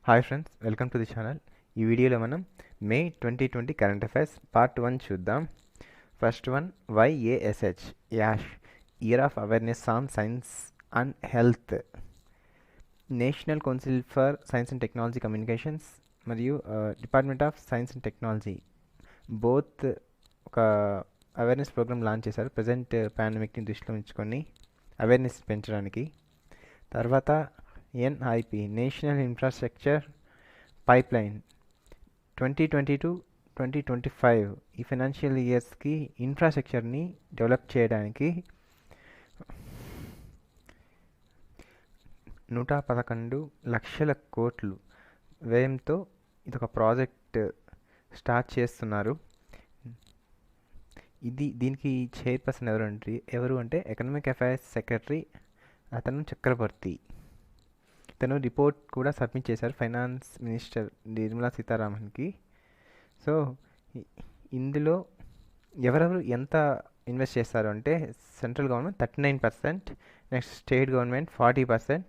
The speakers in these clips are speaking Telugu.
Hi friends, welcome to the channel. ఈ వీడియోలో మనం మే 2020 కరెంట్ అఫైర్స్ పార్ట్ 1 చూద్దాం. First one, YASH YASH year of awareness on science and health. National council for science and technology communications మరియు department of science and technology both ఒక అవేర్నెస్ ప్రోగ్రామ్ లాంచ్ చేశారు. ప్రజెంట్ పాండమిక్ని దృష్టిలో ఉంచుకొని అవేర్నెస్ పెంచడానికి. తర్వాత NIP నేషనల్ ఇన్ఫ్రాస్ట్రక్చర్ పైప్లైన్ 2020-2025 ఈ ఫైనాన్షియల్ ఇయర్స్కి ఇన్ఫ్రాస్ట్రక్చర్ని డెవలప్ చేయడానికి 111 లక్షల కోట్లు వ్యయంతో ఇదొక ప్రాజెక్ట్ స్టార్ట్ చేస్తున్నారు. దీనికి చైర్పర్సన్ ఎవరు అంటే ఎకనామిక్ అఫైర్స్ సెక్రటరీ అతను చక్రవర్తి. తను రిపోర్ట్ కూడా సబ్మిట్ చేశారు ఫైనాన్స్ మినిస్టర్ నిర్మలా సీతారామన్కి. సో ఇందులో ఎవరెవరు ఎంత ఇన్వెస్ట్ చేస్తారు అంటే central government 39%, next state government 40%,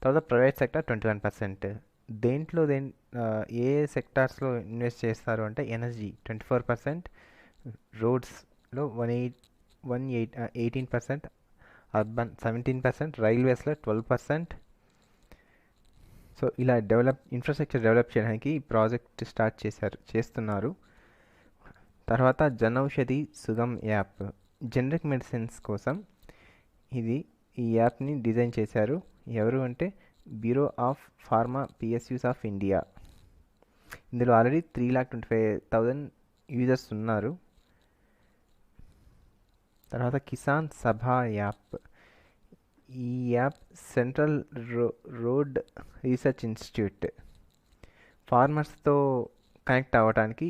తర్వాత ప్రైవేట్ సెక్టర్ 21%. దేంట్లో ఏ సెక్టార్స్లో ఇన్వెస్ట్ చేస్తారు అంటే ఎనర్జీ 24%, రోడ్స్లో 18%, అర్బన్ 17%, రైల్వేస్లో 12%. సో ఇలా ఇన్ఫ్రాస్ట్రక్చర్ డెవలప్ చేయడానికి ఈ ప్రాజెక్ట్ స్టార్ట్ చేస్తున్నారు. తర్వాత Janaushadhi Sugam app generic medicines కోసం ఈ యాప్ని డిజైన్ చేశారు. ఎవరు అంటే bureau of pharma PSUs of India. ఇందులో ఆల్రెడీ 3,25,000 యూజర్స్ ఉన్నారు. తర్వాత కిసాన్ సభా యాప్. ఈ app central road research institute ఫార్మర్స్తో కనెక్ట్ అవ్వడానికి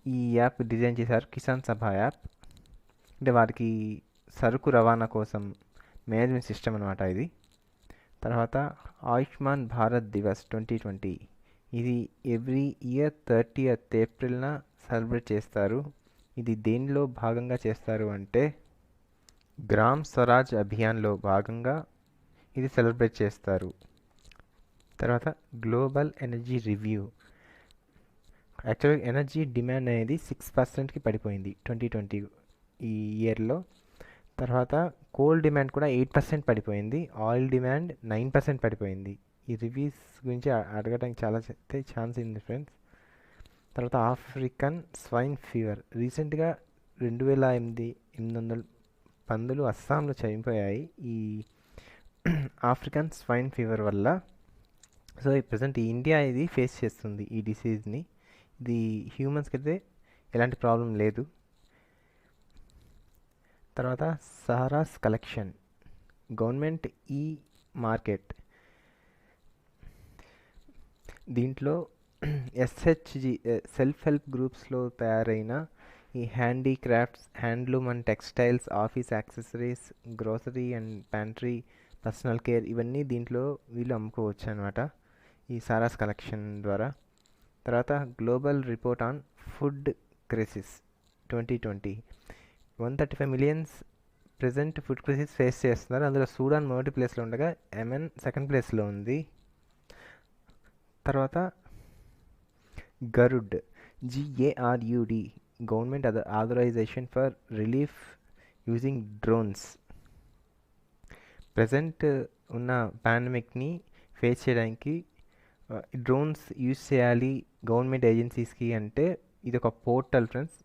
ఈ యాప్ డిజైన్ చేశారు. కిసాన్ సభా యాప్ అంటే వారికి సరుకు రవాణా కోసం మేనేజ్మెంట్ సిస్టమ్ అనమాట ఇది. తర్వాత ఆయుష్మాన్ భారత్ దివస్ 2020 ఇది ఎవ్రీ ఇయర్ 30th ఏప్రిల్న సెలబ్రేట్ చేస్తారు. ఇది దేనిలో భాగంగా చేస్తారు అంటే గ్రామ్ స్వరాజ్ అభియాన్లో భాగంగా ఇది సెలబ్రేట్ చేస్తారు. తర్వాత గ్లోబల్ ఎనర్జీ రివ్యూ. యాక్చువల్గా ఎనర్జీ డిమాండ్ అనేది 6%కి పడిపోయింది 2020 ఈ ఇయర్లో. తర్వాత కోల్ డిమాండ్ కూడా 8% పడిపోయింది. ఆయిల్ డిమాండ్ 9% పడిపోయింది. ఈ రివ్యూస్ గురించి అడగడానికి చాలా ఛాన్స్ ఉంది ఫ్రెండ్స్. తర్వాత ఆఫ్రికన్ స్వైన్ ఫీవర్. రీసెంట్గా 2,800 పందులు అస్సాంలో చనిపోయాయి ఈ ఆఫ్రికన్ స్వైన్ ఫీవర్ వల్ల. సో ప్రజెంట్ ఇండియా ఇది ఫేస్ చేస్తుంది ఈ డిసీజ్ని. ఇది హ్యూమన్స్కి అయితే ఎలాంటి ప్రాబ్లం లేదు. తర్వాత సహారాస్ కలెక్షన్ గవర్నమెంట్ ఈ మార్కెట్. దీంట్లో SHG సెల్ఫ్ హెల్ప్ గ్రూప్స్లో తయారైన ఈ handicrafts, handloom and textiles, office accessories, grocery and pantry, personal care ఇవన్నీ దీంట్లో వీళ్ళు అమ్ముకోవచ్చు అనమాట ఈ సారాస్ కలెక్షన్ ద్వారా. తర్వాత global report on food crisis 2020 135 millions present food crisis face చేస్తున్నారు. అందులో సూడాన్ మొదటి ప్లేస్లో ఉండగా MN సెకండ్ ప్లేస్లో ఉంది. తర్వాత Garud GARUD government authorization for relief using drones. Present ఉన్న పాండమిక్ని ఫేస్ చేయడానికి డ్రోన్స్ యూజ్ చేయాలి గవర్నమెంట్ ఏజెన్సీస్కి అంటే ఇది ఒక portal friends.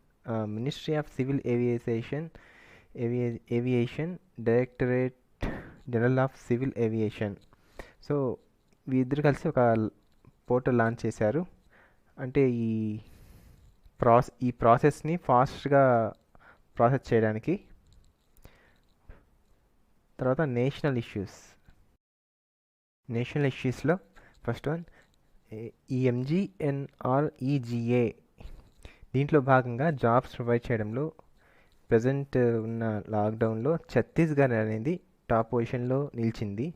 Ministry of civil aviation directorate general of civil aviation. So వీరిద్దరు కలిసి ఒక పోర్టల్ లాంచ్ చేశారు. అంటే ఈ ప్రాసెస్ని ఫాస్ట్గా ప్రాసెస్ చేయడానికి. తర్వాత నేషనల్ ఇష్యూస్లో ఫస్ట్ వన్ MGNREGA. దీంట్లో భాగంగా జాబ్స్ ప్రొవైడ్ చేయడంలో ప్రజెంట్ ఉన్న లాక్డౌన్లో ఛత్తీస్గఢ్ అనేది టాప్ పొజిషన్లో నిలిచింది.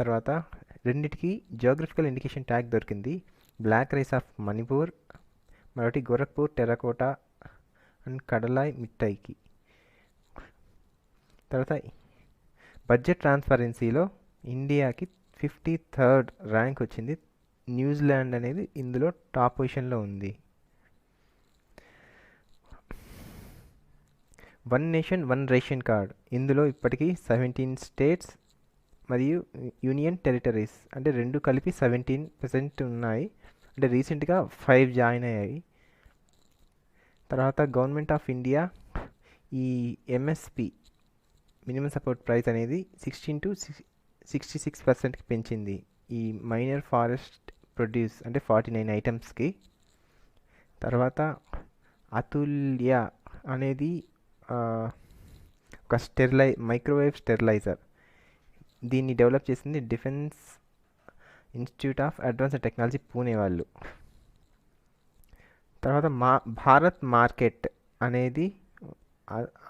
తర్వాత రెండిటికి జియోగ్రఫికల్ ఇండికేషన్ ట్యాగ్ దొరికింది. బ్లాక్ రైస్ ఆఫ్ మణిపూర్, మరొకటి గోరఖ్పూర్ టెర్రకోటా అండ్ కడలాయ్ మిఠాయికి. తర్వాత బడ్జెట్ ట్రాన్స్పరెన్సీలో ఇండియాకి 53rd ర్యాంక్ వచ్చింది. న్యూజిలాండ్ అనేది ఇందులో టాప్ పొజిషన్లో ఉంది. One nation one ration card, ఇందులో ఇప్పటికీ 17 స్టేట్స్ మరియు యూనియన్ టెరిటరీస్ అంటే రెండు కలిపి 17% ఉన్నాయి. అంటే రీసెంట్గా 5 జాయిన్ అయ్యాయి. తర్వాత గవర్నమెంట్ ఆఫ్ ఇండియా ఈ ఎంఎస్పి మినిమం సపోర్ట్ ప్రైస్ అనేది 16 to 66%కి పెంచింది ఈ మైనర్ ఫారెస్ట్ ప్రొడ్యూస్ అంటే 49 ఐటమ్స్కి. తర్వాత అతుల్య అనేది ఒక మైక్రోవేవ్ స్టెరిలైజర్, దీన్ని డెవలప్ చేసింది defence institute of advanced technology Pune వాళ్ళు. తర్వాత భారత్ మార్కెట్ అనేది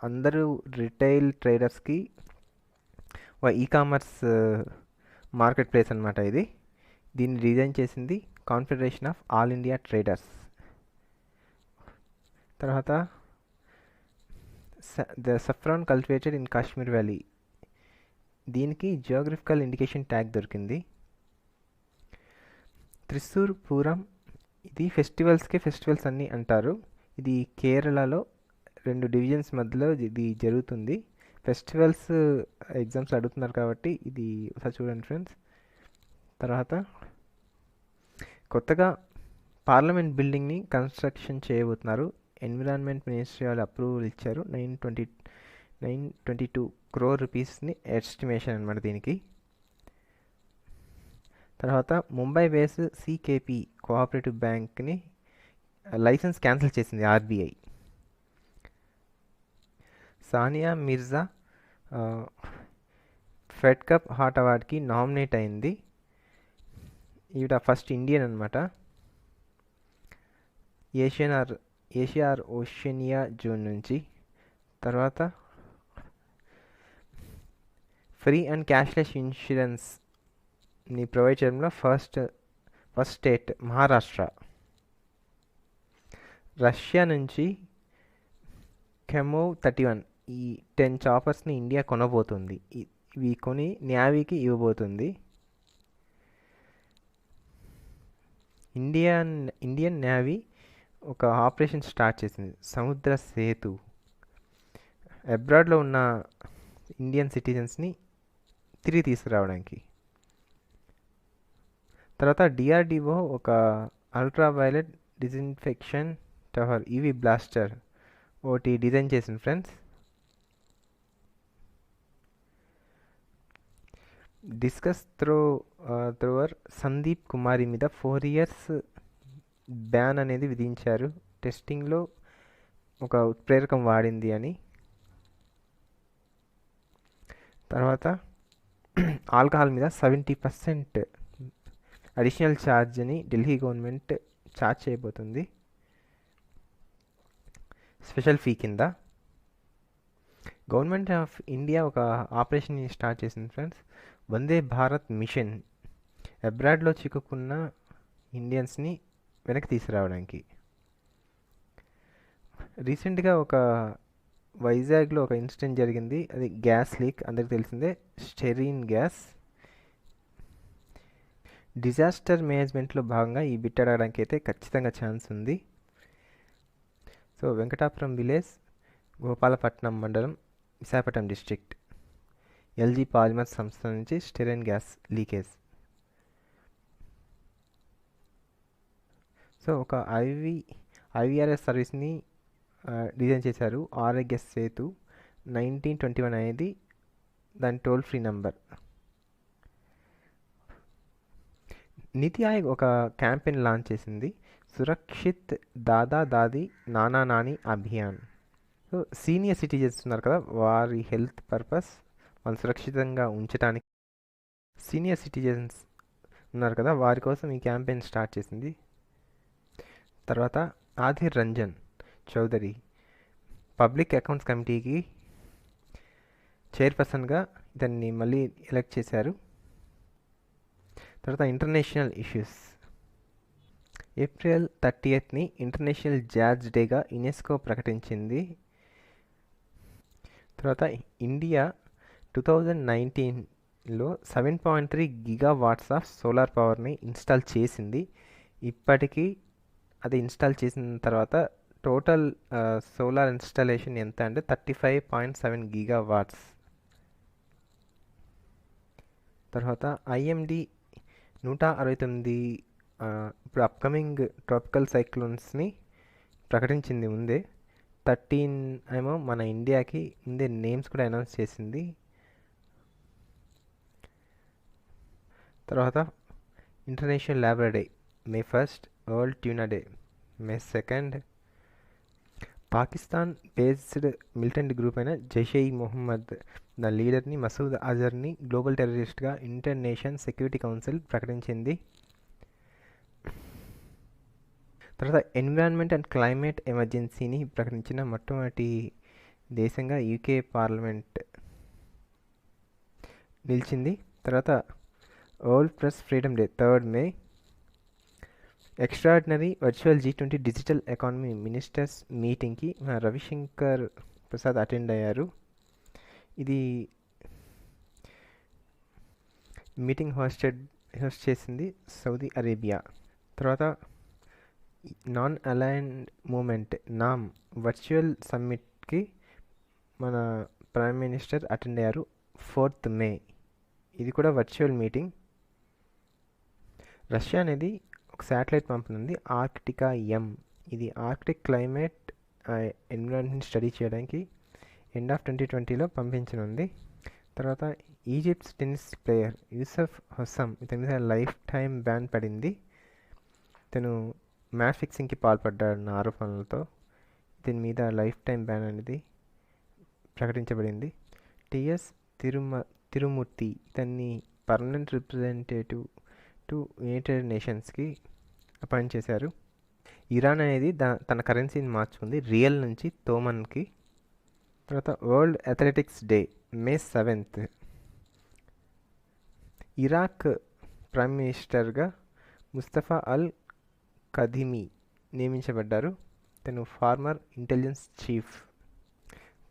అందరూ retail ట్రేడర్స్కి e commerce market place అనమాట ఇది. దీన్ని డిజైన్ చేసింది confederation of all India traders. తర్వాత the saffron cultivated in Kashmir valley, దీనికి జియోగ్రఫికల్ ఇండికేషన్ ట్యాగ్ దొరికింది. త్రిశూర్ పూరం, ఇది ఫెస్టివల్స్ అన్నీ అంటారు. ఇది కేరళలో 2 డివిజన్స్ మధ్యలో ఇది జరుగుతుంది. ఫెస్టివల్స్ ఎగ్జామ్స్ అడుగుతున్నారు కాబట్టి ఇది ఒకసారి చూడండి ఫ్రెండ్స్. తర్వాత కొత్తగా పార్లమెంట్ బిల్డింగ్ని కన్స్ట్రక్షన్ చేయబోతున్నారు. ఎన్విరాన్మెంట్ మినిస్ట్రీ వాళ్ళు అప్రూవల్ ఇచ్చారు. 922 crore రూపీస్ని ఎస్టిమేషన్ అనమాట దీనికి. తర్వాత ముంబై బేస్ సికేపి కోఆపరేటివ్ బ్యాంక్ని లైసెన్స్ క్యాన్సిల్ చేసింది RBI. Sania Mirza Fed Cup heart అవార్డ్కి నామినేట్ అయింది. ఈవిడ ఫస్ట్ ఇండియన్ అనమాట. ఏషియా ఓషియనియా జోన్ నుంచి. తర్వాత ఫ్రీ అండ్ క్యాష్లెస్ ఇన్సూరెన్స్ని ప్రొవైడ్ చేయడంలో ఫస్ట్ స్టేట్ మహారాష్ట్ర. రష్యా నుంచి కెమోవ్ 31 ఈ 10 చాపర్స్ని ఇండియా కొనబోతుంది. ఇవి కొని నేవీకి ఇవ్వబోతుంది. ఇండియన్ నేవీ ఒక ఆపరేషన్ స్టార్ట్ చేసింది, సముద్ర సేతు. అబ్రాడ్లో ఉన్న ఇండియన్ సిటిజన్స్ని తిరిగి తీసుకురావడానికి. తర్వాత డిఆర్డిఓ ఒక ultraviolet disinfection tower EV blaster ఒకటి డిజైన్ చేసింది ఫ్రెండ్స్. డిస్కస్ త్రోవర్ సందీప్ కుమారి మీద 4 years బ్యాన్ అనేది విధించారు, టెస్టింగ్లో ఒక ఉత్ప్రేరకం వాడింది అని. తర్వాత ఆల్కహాల్ మీద 70% అడిషనల్ ఛార్జ్ని ఢిల్లీ గవర్నమెంట్ ఛార్జ్ చేయబోతుంది స్పెషల్ ఫీ కింద. గవర్నమెంట్ ఆఫ్ ఇండియా ఒక ఆపరేషన్ని స్టార్ట్ చేసింది ఫ్రెండ్స్, వందే భారత్ మిషన్. అబ్రాడ్లో చిక్కుకున్న ఇండియన్స్ని వెనక్కి తీసుకురావడానికి. రీసెంట్గా ఒక వైజాగ్లో ఒక ఇన్సిడెంట్ జరిగింది, అది గ్యాస్ లీక్, అందరికి తెలిసిందే, స్టెరీన్ గ్యాస్. డిజాస్టర్ మేనేజ్మెంట్లో భాగంగా ఈ బిట్ అడగడానికి అయితే ఖచ్చితంగా ఛాన్స్ ఉంది. సో వెంకటాపురం విలేజ్, గోపాలపట్నం మండలం, విశాఖపట్నం డిస్ట్రిక్ట్. ఎల్జీ పాలిమర్ సంస్థ నుంచి స్టెరీన్ గ్యాస్ లీకేజ్. సో ఒక ఐవీఆర్ఎస్ సర్వీస్ని డిజైన్ చేశారు, ఆరోగ్య సేతు. 1921 అనేది దాని టోల్ ఫ్రీ నంబర్. నీతి ఆయోగ్ ఒక క్యాంపెయిన్ లాంచ్ చేసింది, సురక్షిత్ దాదా దాది నానా Nani Abhiyan. So senior citizens ఉన్నారు కదా, వారి హెల్త్ పర్పస్ వాళ్ళు సురక్షితంగా ఉంచడానికి సీనియర్ సిటిజన్స్ ఉన్నారు కదా, వారి కోసం ఈ క్యాంపెయిన్ స్టార్ట్ చేసింది. తర్వాత ఆధిర్ రంజన్ చౌదరి పబ్లిక్ అకౌంట్స్ కమిటీకి చైర్పర్సన్గా ఇతన్ని మళ్ళీ ఎలక్ట్ చేశారు. తర్వాత international issues. April 30th international jazz డేగా యునెస్కో ప్రకటించింది. తర్వాత ఇండియా 2019 లో 7.3 గిగావాట్స్ ఆఫ్ సోలార్ పవర్ని ఇన్స్టాల్ చేసింది. ఇప్పటికీ అది ఇన్స్టాల్ చేసిన తర్వాత టోటల్ సోలార్ ఇన్స్టాలేషన్ ఎంత అంటే 35.7 గిగావాట్స్. తర్వాత ఐఎండి 169 ఇప్పుడు అప్కమింగ్ ట్రాపికల్ సైక్లోన్స్ని ప్రకటించింది ముందే. 13 ఏమో మన ఇండియాకి ముందే నేమ్స్ కూడా అనౌన్స్ చేసింది. తర్వాత international labour day May 1st, world tuna day May 2nd. Pakistan based militant group అయిన జైష్ మొహమ్మద్ ద లీడర్ని మసూద్ అజర్ని గ్లోబల్ టెర్రరిస్ట్గా యునైటెడ్ నేషన్స్ సెక్యూరిటీ కౌన్సిల్ ప్రకటించింది. తర్వాత ఎన్విరాన్మెంట్ అండ్ క్లైమేట్ ఎమర్జెన్సీని ప్రకటించిన మొట్టమొదటి దేశంగా యూకే పార్లమెంట్ నిలిచింది. తర్వాత world press freedom day 3rd May. Extraordinary virtual G20 digital economy ministers మీటింగ్కి రవిశంకర్ ప్రసాద్ అటెండ్ అయ్యారు. ఇది మీటింగ్ హోస్ట్ చేసింది సౌదీ అరేబియా. తర్వాత non aligned movement NAM virtual సమ్మిట్కి మన ప్రైమ్ మినిస్టర్ అటెండ్ అయ్యారు 4th మే. ఇది కూడా వర్చువల్ మీటింగ్. రష్యా అనేది ఒక శాటిలైట్ పంపనుంది ఆర్కిటికా ఎం. ఇది ఆర్కిటిక్ క్లైమేట్ ఎన్విరాన్మెంట్ స్టడీ చేయడానికి ఎండ్ ఆఫ్ 2020లో పంపించనుంది. తర్వాత ఈజిప్ట్స్ టెన్నిస్ ప్లేయర్ యూసఫ్ హొస్సమ్ ఇతని మీద లైఫ్ టైం బ్యాన్ పడింది. ఇతను మ్యాచ్ ఫిక్సింగ్కి పాల్పడ్డాడన్న ఆరోపణలతో దీని మీద లైఫ్ టైం బ్యాన్ అనేది ప్రకటించబడింది. టిఎస్ తిరుమూర్తి ఇతన్ని పర్మనెంట్ రిప్రజెంటేటివ్ టు యునైటెడ్ నేషన్స్కి అపాయింట్ చేశారు. ఇరాన్ అనేది తన కరెన్సీని మార్చుకుంది రియల్ నుంచి తోమన్కి. తర్వాత world athletics day May 7th. Iraq prime మినిస్టర్గా ముస్తఫా అల్ కదిమి నియమించబడ్డారు. తను ఫార్మర్ ఇంటెలిజెన్స్ చీఫ్.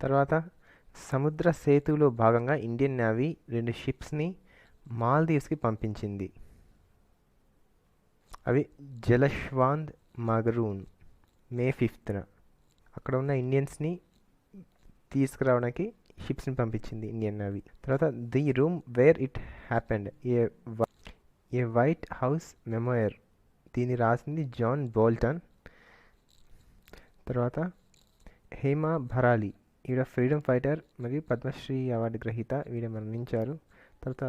తర్వాత సముద్ర సేతులో భాగంగా ఇండియన్ నేవీ 2 షిప్స్ని మాల్దీవ్స్కి పంపించింది. అవి జలశ్వాంత్ మగరూన్ మే 5th. అక్కడ ఉన్న ఇండియన్స్ని తీసుకురావడానికి షిప్స్ని పంపించింది ఇండియన్ నేవీ. తర్వాత the room wear it happened A white house memoir దీన్ని రాసింది జాన్ బోల్టన్. తర్వాత హేమా భరాలి ఈవిడ ఫ్రీడమ్ ఫైటర్ మరియు పద్మశ్రీ అవార్డు గ్రహీత. ఈవిడ మరణించారు. తర్వాత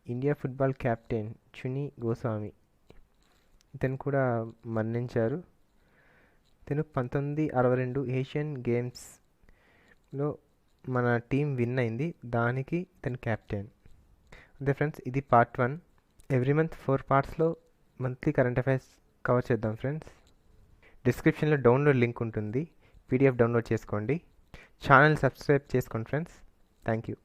ఇండియా ఫుట్బాల్ కెప్టెన్ చుని గోస్వామి ఇతను కూడా మరణించారు. ఇతను 1962 ఏషియన్ గేమ్స్లో మన టీం విన్ అయింది. దానికి ఇతను కెప్టెన్. అంతే ఫ్రెండ్స్, ఇది పార్ట్ 1. ఎవ్రీ మంత్ 4 పార్ట్స్లో మంత్లీ కరెంట్ అఫైర్స్ కవర్ చేద్దాం ఫ్రెండ్స్. డిస్క్రిప్షన్లో డౌన్లోడ్ లింక్ ఉంటుంది, PDF డౌన్లోడ్ చేసుకోండి. ఛానల్ సబ్స్క్రైబ్ చేసుకోండి ఫ్రెండ్స్. Thank you.